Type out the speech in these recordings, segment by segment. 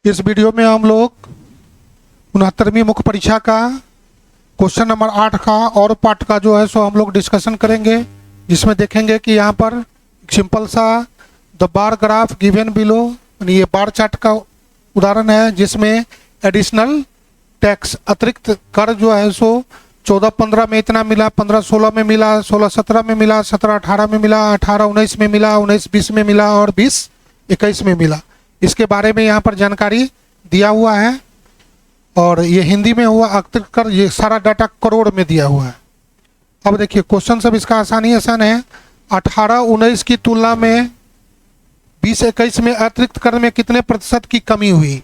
इस वीडियो में हम लोग 69वीं मुख्य परीक्षा का क्वेश्चन नंबर 8 का और पार्ट का जो है सो हम लोग डिस्कशन करेंगे, जिसमें देखेंगे कि यहाँ पर सिंपल सा the bar graph given below, ये बार चार्ट का उदाहरण है जिसमें एडिशनल टैक्स अतिरिक्त कर जो है सो 14-15 में इतना मिला, 15-16 में मिला, 16-17 में मिला, 17-18 में मिला, 18-19 में मिला, 19-20 में मिला और 20-21 में मिला। इसके बारे में यहाँ पर जानकारी दिया हुआ है और ये हिंदी में हुआ अतिरिक्त कर, ये सारा डाटा करोड़ में दिया हुआ है। अब देखिए क्वेश्चन सब इसका आसान है। 18-19 की तुलना में 20-21 में अतिरिक्त कर में कितने प्रतिशत की कमी हुई।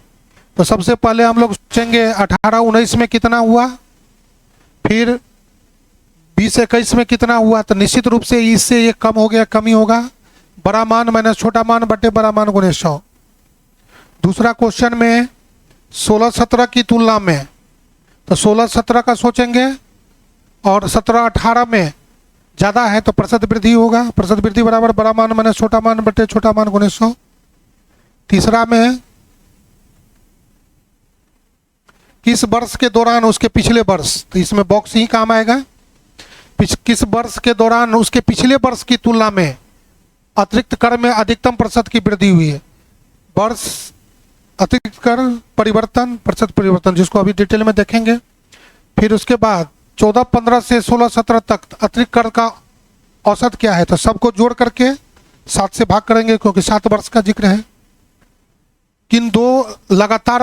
तो सबसे पहले हम लोग सोचेंगे 18-19 में कितना हुआ, फिर 20-21 में कितना हुआ। तो निश्चित रूप से इससे ये कम हो गया, कमी होगा। बड़ा मान माइनस छोटा मान बटे बड़ा मान गुणे 100। दूसरा क्वेश्चन में 16-17 की तुलना में, तो 16-17 का सोचेंगे और 17-18 में ज़्यादा है तो प्रतिशत वृद्धि होगा। प्रतिशत वृद्धि बराबर बड़ा मान माइनस छोटा मान बटे छोटा मान गुणे 100। तीसरा में किस वर्ष के दौरान उसके पिछले वर्ष, तो इसमें बॉक्स ही काम आएगा। किस वर्ष के दौरान उसके पिछले वर्ष की तुलना में अतिरिक्त कर में अधिकतम प्रतिशत की वृद्धि हुई है। वर्ष अतिरिक्त कर परिवर्तन प्रतिशत परिवर्तन, जिसको अभी डिटेल में देखेंगे। फिर उसके बाद 14-15 से 16-17 तक अतिरिक्त कर का औसत क्या है, तो सबको जोड़ करके 7 से भाग करेंगे क्योंकि 7 वर्ष का जिक्र है। किन दो लगातार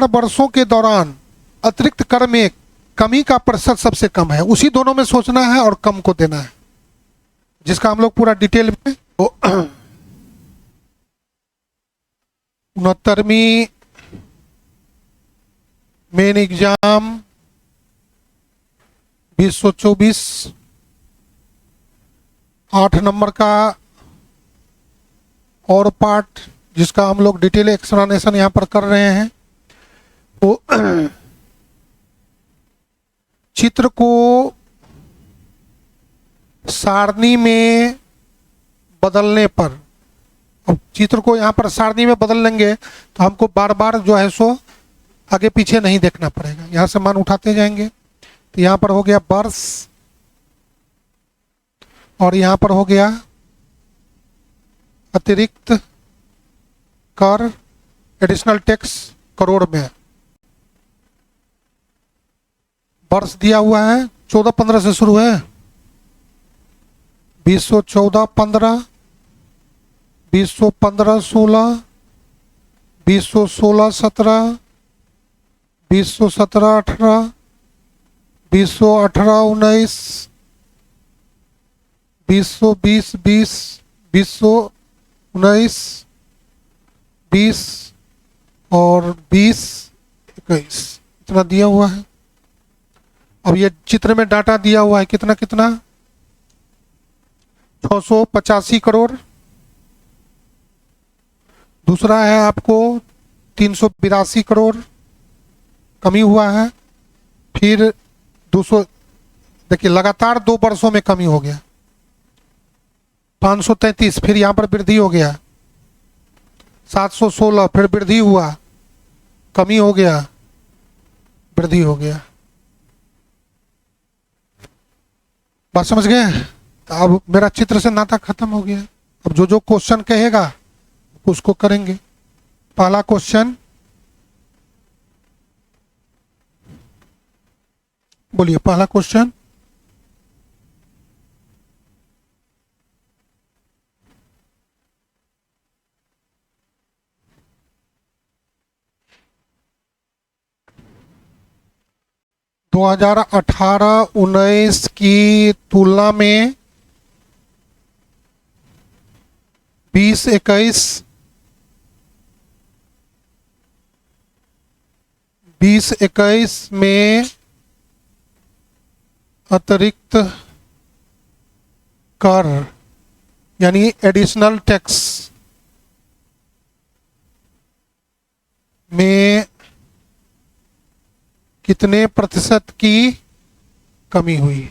वर्षों के दौरान अतिरिक्त कर में कमी का प्रतिशत सबसे कम है, उसी दोनों में सोचना है और कम को देना है, जिसका हम लोग पूरा डिटेल में 69वीं मेन एग्जाम 2024 8 नंबर का और पार्ट, जिसका हम लोग डिटेल एक्सप्लेनेशन यहाँ पर कर रहे हैं। तो चित्र को सारणी में बदलने पर, अब चित्र को यहाँ पर सारणी में बदल लेंगे तो हमको बार बार जो है सो आगे पीछे नहीं देखना पड़ेगा, यहाँ से मान उठाते जाएंगे। तो यहाँ पर हो गया वर्ष और यहाँ पर हो गया अतिरिक्त कर एडिशनल टैक्स करोड़ में। वर्ष दिया हुआ है 14-15 से शुरू है, 2014-15, 2015-16, 2016-17, 2017-18, 2018-19, 2020-20, 2019, 20 और 20-21 इतना दिया हुआ है। अब ये चित्र में डाटा दिया हुआ है कितना 685 करोड़। दूसरा है आपको 382 करोड़ कमी हुआ है। फिर 200, देखिए लगातार 2 वर्षों में कमी हो गया। 533, फिर यहाँ पर वृद्धि हो गया। 716, फिर वृद्धि हुआ, कमी हो गया, वृद्धि हो गया। बात समझ गए? तो अब मेरा चित्र से नाता खत्म हो गया। अब जो जो क्वेश्चन कहेगा उसको करेंगे। पहला क्वेश्चन बोलिए, पहला क्वेश्चन। दो 2018-19 की तुलना में 20-21 में अतिरिक्त कर यानी एडिशनल टैक्स में कितने प्रतिशत की कमी हुई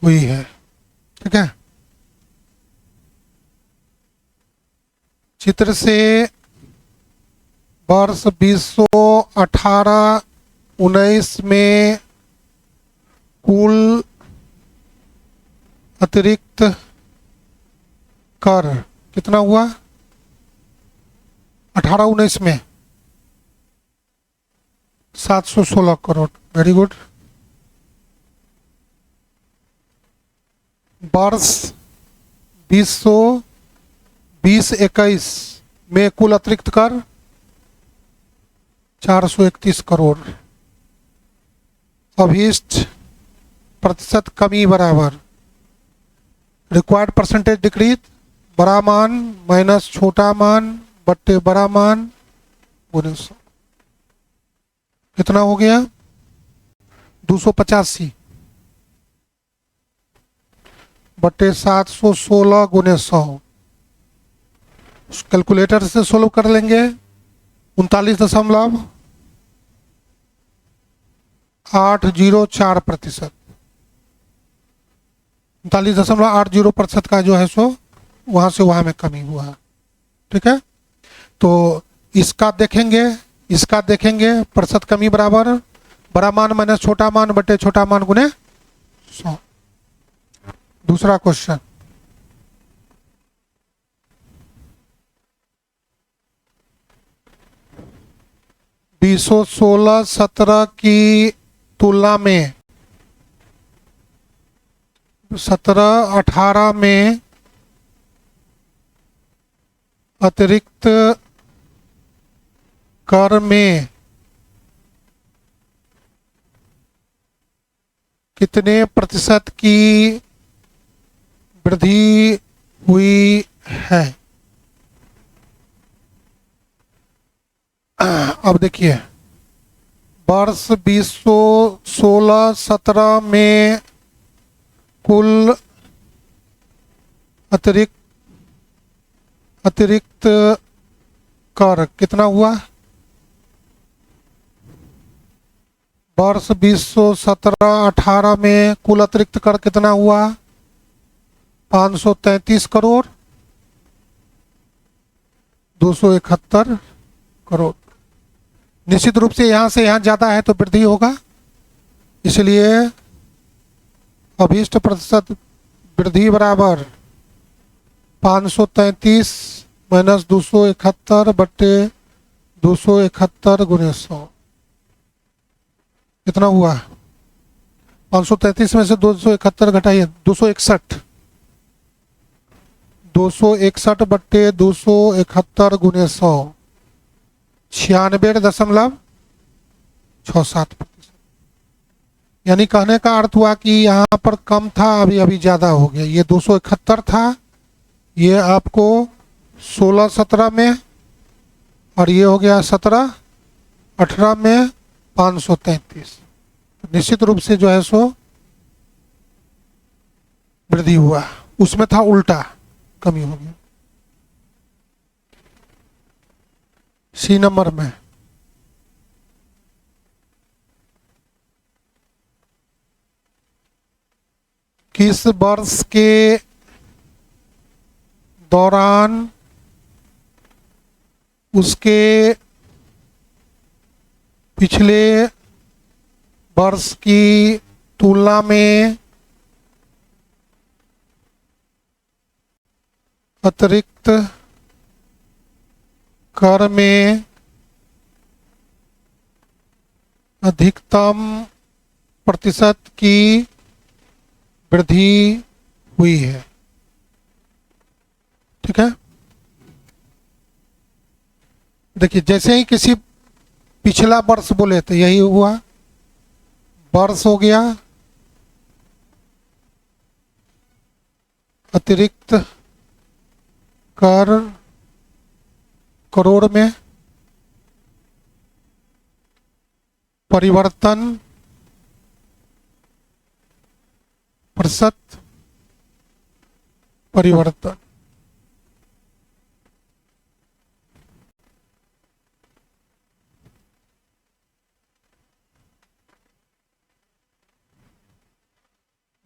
है। ठीक है, चित्र से वर्ष 2018-19 में कुल अतिरिक्त कर कितना हुआ? 18-19 में 716 करोड़। Very good. वर्ष 2020-21 में कुल अतिरिक्त कर 431 करोड़। अभीष्ट प्रतिशत कमी बराबर रिक्वायर्ड परसेंटेज डिक्रीज, बड़ा मान माइनस छोटा मान बट्टे बड़ा मान गुने 100। कितना हो गया? 285 बट्टे 716 गुने 100। कैलकुलेटर से सोल्व कर लेंगे। 39.804%। 39.80% का जो है सो वहां से वहां में कमी हुआ है। ठीक है, तो इसका देखेंगे, इसका देखेंगे। प्रतिशत कमी बराबर बड़ा मान माइनस छोटा मान बटे छोटा मान गुने 100। दूसरा क्वेश्चन, बीसो 16-17 की तुलना में 17-18 में अतिरिक्त कर में कितने प्रतिशत की वृद्धि हुई है? अब देखिए, वर्ष 2016-17 में कुल अतिरिक्त कर कितना हुआ? वर्ष 2017-18 में कुल अतिरिक्त कर कितना हुआ? 533 करोड़ 271 करोड़। निश्चित रूप से यहां से यहां ज्यादा है तो वृद्धि होगा, इसलिए अभीष्ट प्रतिशत वृद्धि बराबर 533 माइनस 271 बट्टे 271 गुने 100। कितना हुआ? 533 में से 271 घटाइए, 261। 261 बट्टे 271 गुने 100 96.67%। यानी कहने का अर्थ हुआ कि यहाँ पर कम था, अभी अभी ज्यादा हो गया। ये 271 था, ये आपको 16-17 में, और ये हो गया 17-18 में 533। निश्चित रूप से जो है सो वृद्धि हुआ, उसमें था उल्टा, कमी हो गई। सी नंबर में किस वर्ष के दौरान उसके पिछले वर्ष की तुलना में अतिरिक्त कर में अधिकतम प्रतिशत की वृद्धि हुई है? ठीक है, देखिए, जैसे ही किसी पिछला वर्ष बोले तो यही हुआ, वर्ष हो गया, अतिरिक्त कर करोड़ में, परिवर्तन प्रतिशत परिवर्तन।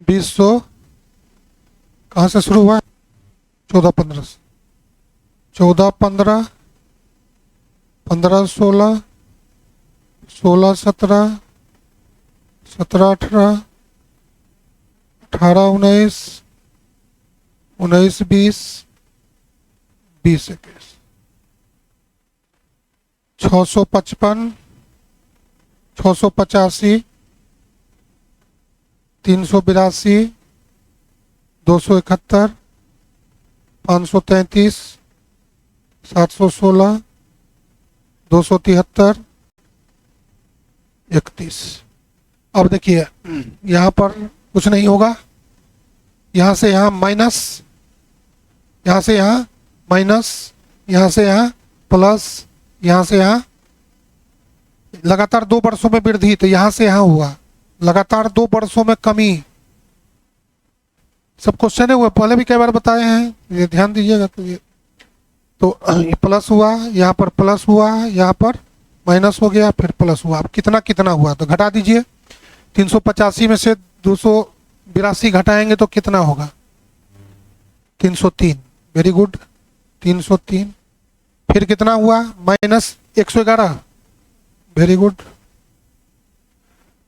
बीस सौ कहाँ से शुरू हुआ? 14-15 से 14 15, 15 16, 16 17, 17 18, 18 19, 19 20, 20 21, 655, 685, 382, 271, 533, 716, 273, 31। अब देखिए यहाँ पर कुछ नहीं होगा, यहाँ से यहाँ माइनस, यहाँ से यहाँ माइनस, यहाँ से यहाँ प्लस, यहाँ से यहाँ लगातार 2 वर्षों में वृद्धि, तो यहाँ से यहाँ हुआ लगातार 2 वर्षों में कमी। सब क्वेश्चन है वो पहले भी कई बार बताए हैं, ये ध्यान दीजिएगा। तो ये प्लस हुआ, यहाँ पर प्लस हुआ, यहाँ पर माइनस हो गया, फिर प्लस हुआ। अब कितना कितना हुआ तो घटा दीजिए। 385 में से 282 घटाएंगे तो कितना होगा? 303। Very good, 303। फिर कितना हुआ? माइनस 111। Very good.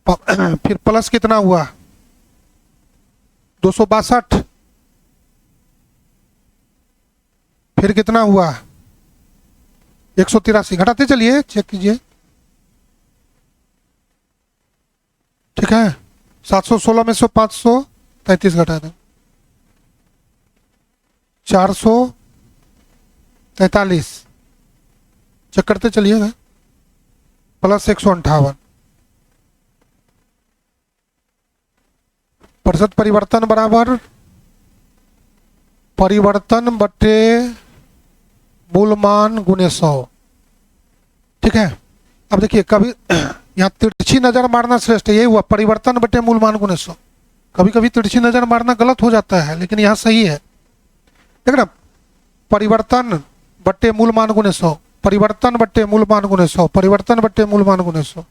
फिर प्लस कितना हुआ? 262। फिर कितना हुआ? 183। घटाते चलिए, चेक कीजिए। ठीक है, 716 में से 533 घटा दें, 443। चेक करते चलिएगा। प्लस 158। प्रतिशत परिवर्तन बराबर परिवर्तन बटे मूल मान गुणे 100। ठीक है, अब देखिए कभी यहाँ तिरछी नजर मारना श्रेष्ठ है, यही हुआ परिवर्तन बटे मूल मान गुणे 100। कभी कभी तिरछी नजर मारना गलत हो जाता है, लेकिन यहाँ सही है। देख ना, परिवर्तन बटे मूल मान गुणे 100, परिवर्तन बटे मूल मान गुणे 100, परिवर्तन बटे मूल मान गुणे 100।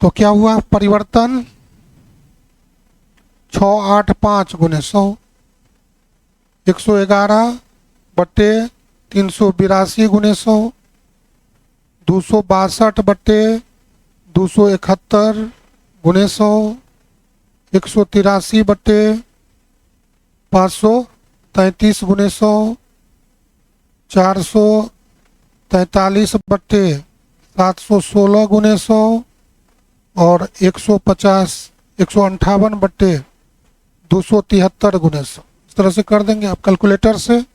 तो क्या हुआ? परिवर्तन 685 गुणे 100, 111 बटे 382 गुणे 100, 262 बटे 271 गुणे 100, 183 बटे 533 गुणे 100, 443 बटे 716 गुणे 100 और 158 बटे 273 गुणे 100। इस तरह से कर देंगे आप कैलकुलेटर से।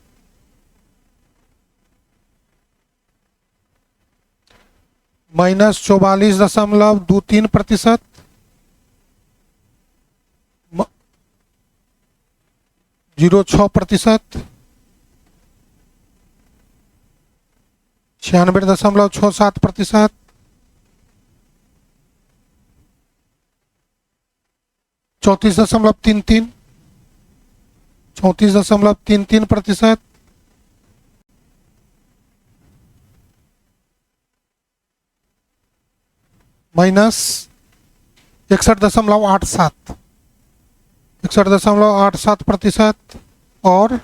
-44.23%, 0.6%, 96.67%, 34.33, 34.33%, माइनस 61.87, 61.87% और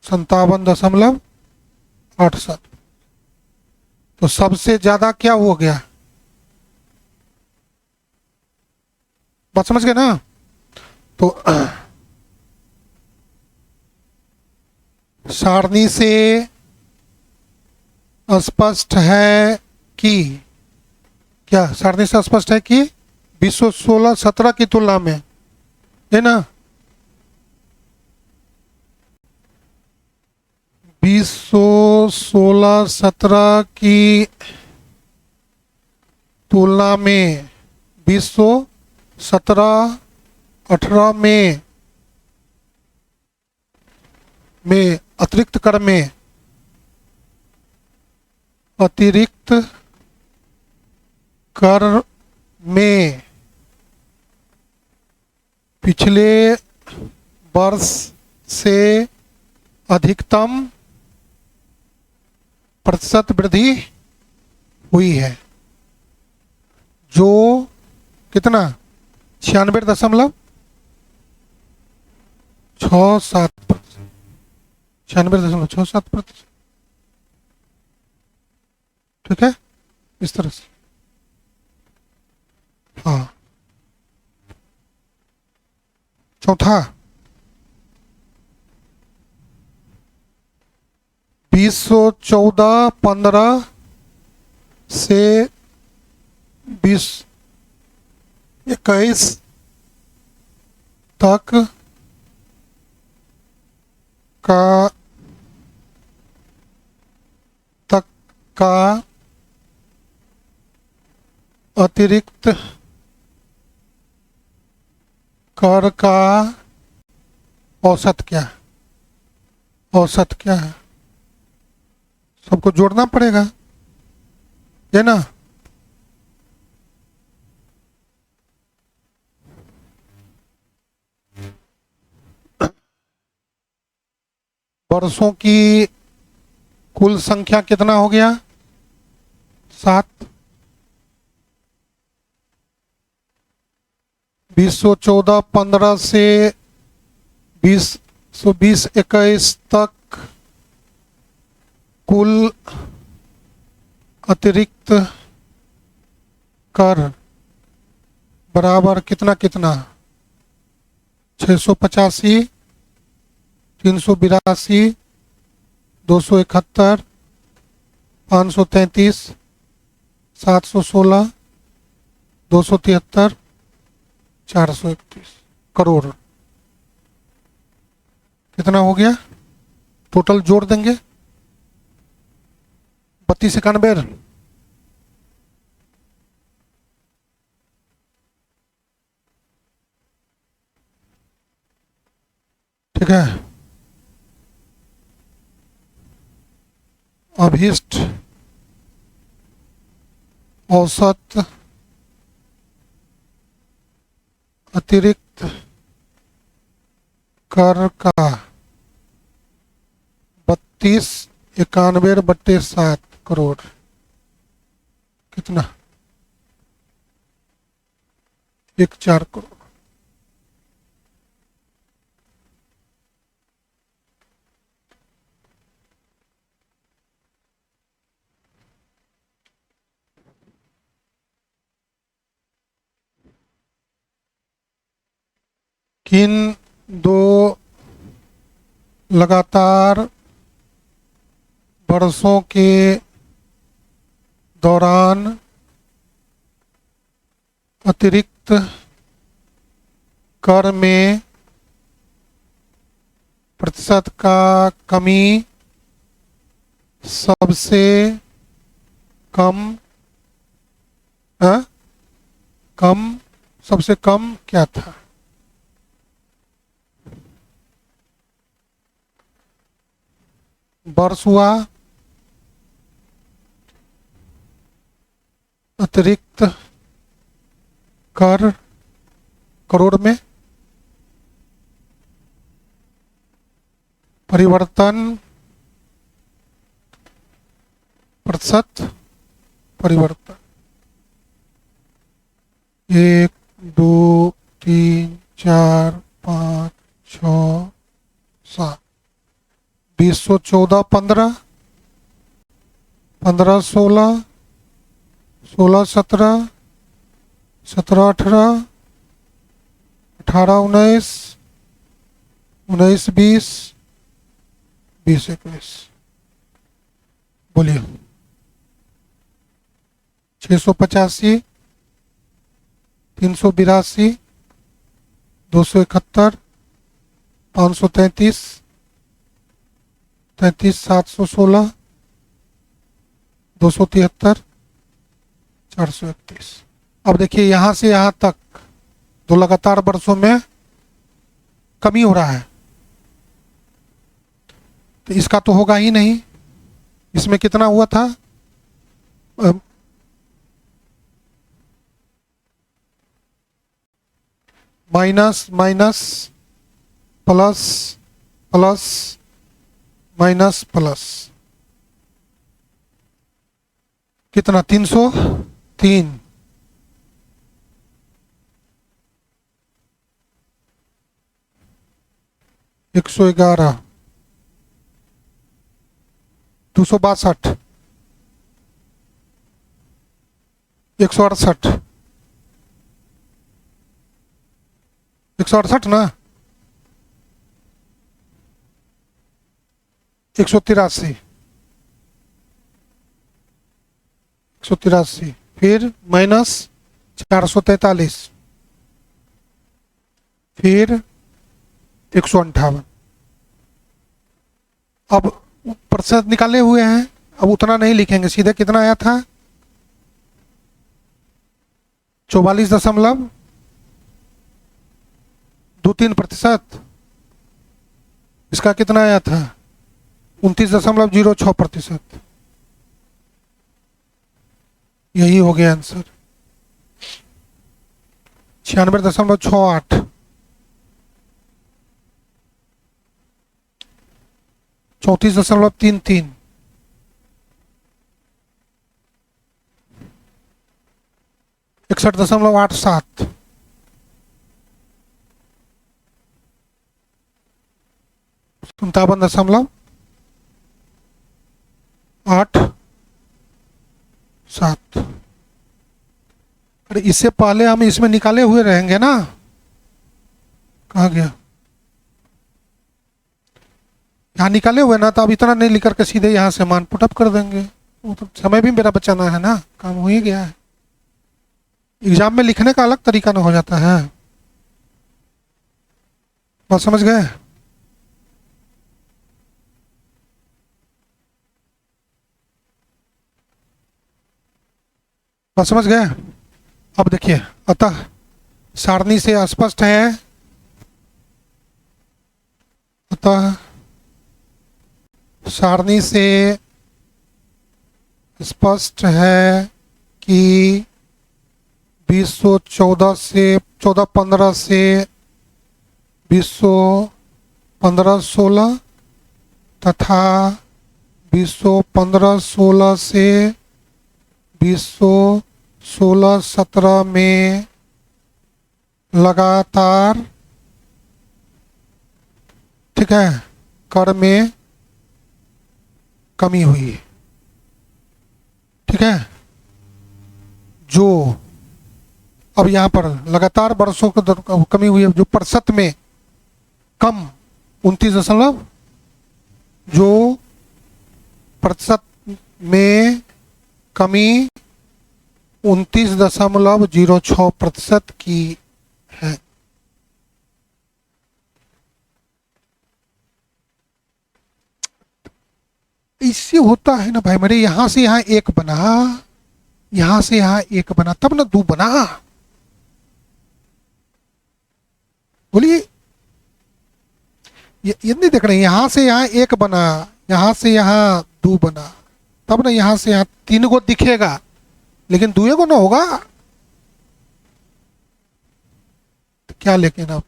57.87। तो सबसे ज्यादा क्या हो गया? बात समझ गए ना? तो सारणी से स्पष्ट है कि क्या? सारणी से स्पष्ट है कि 2016-17 की तुलना में, है ना, 2016-17 की तुलना में 2017-18 में अतिरिक्त कर में पिछले वर्ष से अधिकतम प्रतिशत वृद्धि हुई है, जो कितना? 96.87 6-7%, 96.67%। ठीक है, इस तरह से। हाँ, चौथा 2014-15 से 2021 तक का अतिरिक्त कर का औसत क्या है? औसत क्या है? सबको जोड़ना पड़ेगा, है ना। वर्षों की कुल संख्या कितना हो गया? 7। 2014-15 से 2021 तक कुल अतिरिक्त कर बराबर कितना कितना? 685, 382, 271, 533, 716, 273, 431 करोड़। कितना हो गया टोटल? जोड़ देंगे 3291। ठीक है, अभीष्ट औसत अतिरिक्त कर का 3291/7 करोड़। कितना? 14 करोड़। किन दो लगातार वर्षों के दौरान अतिरिक्त कर में प्रतिशत का कमी सबसे कम सबसे कम क्या था? वर्ष हुआ, अतिरिक्त कर करोड़ में, परिवर्तन प्रतिशत परिवर्तन। 1, 2, 3, 4, 5, 6, 7। 2014-15, 15-16, 16-17, 17-18, 18-19, 19-20, 20-21। बोलिए। 685, 382, 271, 533, 716, 273, 431। अब देखिए यहां से यहां तक दो लगातार वर्षों में कमी हो रहा है, तो इसका तो होगा ही नहीं। इसमें कितना हुआ था? Minus minus plus plus minus plus. कितना? 303। 111, 262, 168, 168 ना, 183, 183, फिर माइनस 443, फिर 158। अब प्रतिशत निकाले हुए हैं, अब उतना नहीं लिखेंगे, सीधे कितना आया था 44.23%। इसका कितना आया था 29.06%। यही हो गया आंसर 96.68, 34.33, 61.87, 57.87। अरे इससे पहले हम इसमें निकाले हुए रहेंगे ना, कहाँ गया, यहाँ निकाले हुए ना, तो अब इतना नहीं लिख करके सीधे यहाँ से मान पुटअप कर देंगे। वो तो समय भी मेरा बचाना है ना, काम हो ही गया है। एग्जाम में लिखने का अलग तरीका ना हो जाता है। बात समझ गए? बात समझ गए? अब देखिए, अतः सारणी से स्पष्ट है, अतः सारणी से स्पष्ट है कि 2014 से 14-15 से 2015-16 तथा 2015-16 से 2016-17 में लगातार, ठीक है, कर में कमी हुई है। ठीक है, जो अब यहाँ पर लगातार वर्षों की कमी हुई है, जो प्रतिशत में कम 29 जो प्रतिशत में कमी 29.06% की है। इससे होता है ना भाई मेरे, यहां से यहां एक बना, यहां से यहां एक बना, तब ना दो बना। बोलिए, ये नहीं देख रहे, यहां से यहां एक बना, यहां से यहां दो बना, तब ना यहां से यहां तीन को दिखेगा, लेकिन दुए को ना होगा। तो क्या लेकिन अब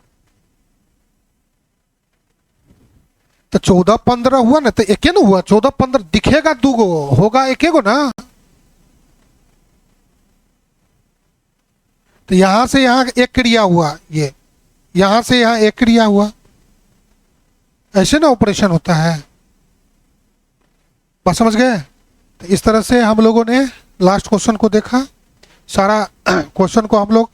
तो 14-15 हुआ ना, तो एक ना हुआ, 14-15 दिखेगा, दो गो होगा, एक को ना। तो यहां से यहां एक क्रिया हुआ, ये यहां से यहां एक क्रिया हुआ, ऐसे ना ऑपरेशन होता है। बात समझ गए? तो इस तरह से हम लोगों ने लास्ट क्वेश्चन को देखा। सारा क्वेश्चन को हम लोग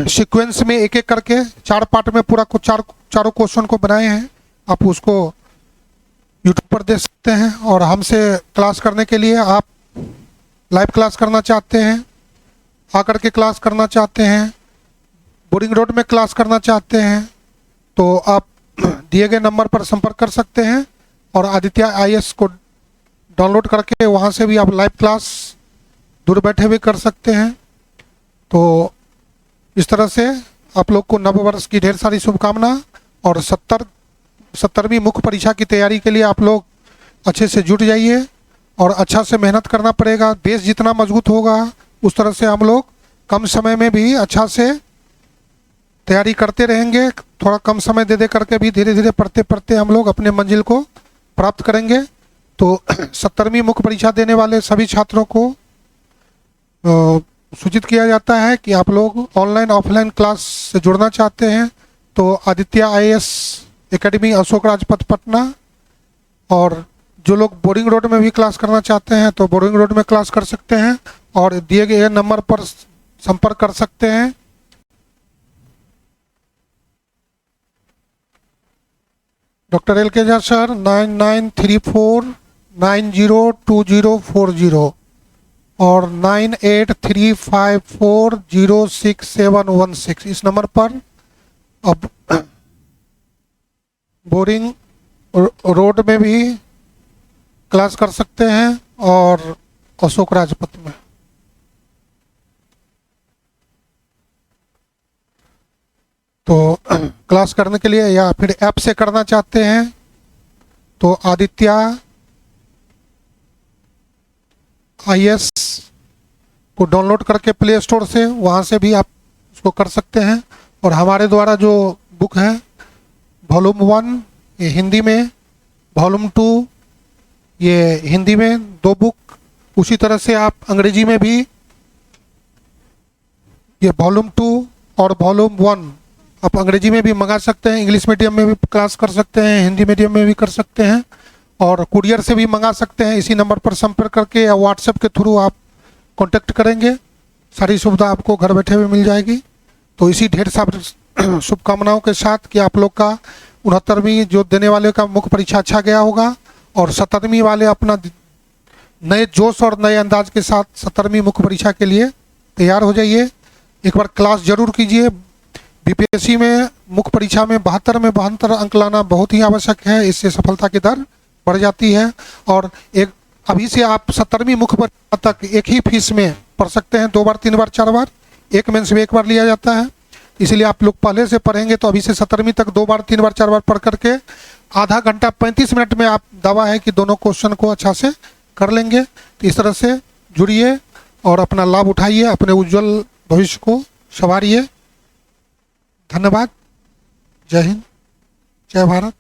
सीक्वेंस में एक एक करके 4 पार्ट में पूरा चारों क्वेश्चन को बनाए हैं। आप उसको यूट्यूब पर देख सकते हैं, और हमसे क्लास करने के लिए, आप लाइव क्लास करना चाहते हैं, आकर के क्लास करना चाहते हैं, बोरिंग रोड में क्लास करना चाहते हैं, तो आप दिए गए नंबर पर संपर्क कर सकते हैं, और आदित्य IAS को डाउनलोड करके वहाँ से भी आप लाइव क्लास दूर बैठे हुए कर सकते हैं। तो इस तरह से आप लोग को नववर्ष की ढेर सारी शुभकामना, और 70वीं मुख्य परीक्षा की तैयारी के लिए आप लोग अच्छे से जुट जाइए, और अच्छा से मेहनत करना पड़ेगा। देश जितना मजबूत होगा उस तरह से हम लोग कम समय में भी अच्छा से तैयारी करते रहेंगे। थोड़ा कम समय दे करके भी धीरे धीरे पढ़ते पढ़ते हम लोग अपने मंजिल को प्राप्त करेंगे। तो 70वीं मुख्य परीक्षा देने वाले सभी छात्रों को सूचित किया जाता है कि आप लोग ऑनलाइन ऑफलाइन क्लास से जुड़ना चाहते हैं तो आदित्य IAS एकेडमी अशोक राजपथ पटना। और जो लोग बोरिंग रोड में भी क्लास करना चाहते हैं तो बोरिंग रोड में क्लास कर सकते हैं और दिए गए नंबर पर संपर्क कर सकते हैं। डॉक्टर एल के झा सर 9934902040 और 9835406716 इस नंबर पर अब बोरिंग रोड में भी क्लास कर सकते हैं और अशोक राजपथ में। तो क्लास करने के लिए या फिर ऐप से करना चाहते हैं तो आदित्य IS को डाउनलोड करके प्ले स्टोर से वहाँ से भी आप उसको कर सकते हैं। और हमारे द्वारा जो बुक है वॉल्यूम 1 ये हिंदी में, वॉल्यूम 2 ये हिंदी में 2 बुक, उसी तरह से आप अंग्रेजी में भी ये वॉल्यूम 2 और वॉल्यूम 1 आप अंग्रेजी में भी मंगा सकते हैं, इंग्लिश मीडियम में भी क्लास कर सकते हैं, हिंदी मीडियम में भी कर सकते हैं और कुरियर से भी मंगा सकते हैं। इसी नंबर पर संपर्क करके या व्हाट्सएप के थ्रू आप कांटेक्ट करेंगे, सारी सुविधा आपको घर बैठे हुए मिल जाएगी। तो इसी ढेर सारी शुभकामनाओं के साथ कि आप लोग का 69वीं जो देने वाले का मुख्य परीक्षा अच्छा गया होगा और 70वीं वाले अपना नए जोश और नए अंदाज के साथ 70वीं मुख्य परीक्षा के लिए तैयार हो जाइए। एक बार क्लास जरूर कीजिए। बीपीएससी में मुख्य परीक्षा में 72 में 72 अंक लाना बहुत ही आवश्यक है, इससे सफलता की दर बढ़ जाती है। और एक अभी से आप 70वीं मुख्य परीक्षा तक एक ही फीस में पढ़ सकते हैं, 2 बार 3 बार 4 बार, एक मेंस में 1 बार लिया जाता है। इसलिए आप लोग पहले से पढ़ेंगे तो अभी से 70वीं तक 2 बार 3 बार 4 बार पढ़ करके आधा घंटा 35 मिनट में आप दावा है कि दोनों क्वेश्चन को अच्छा से कर लेंगे। तो इस तरह से जुड़िए और अपना लाभ उठाइए, अपने उज्जवल भविष्य को संवारिए। धन्यवाद। जय हिंद, जय भारत।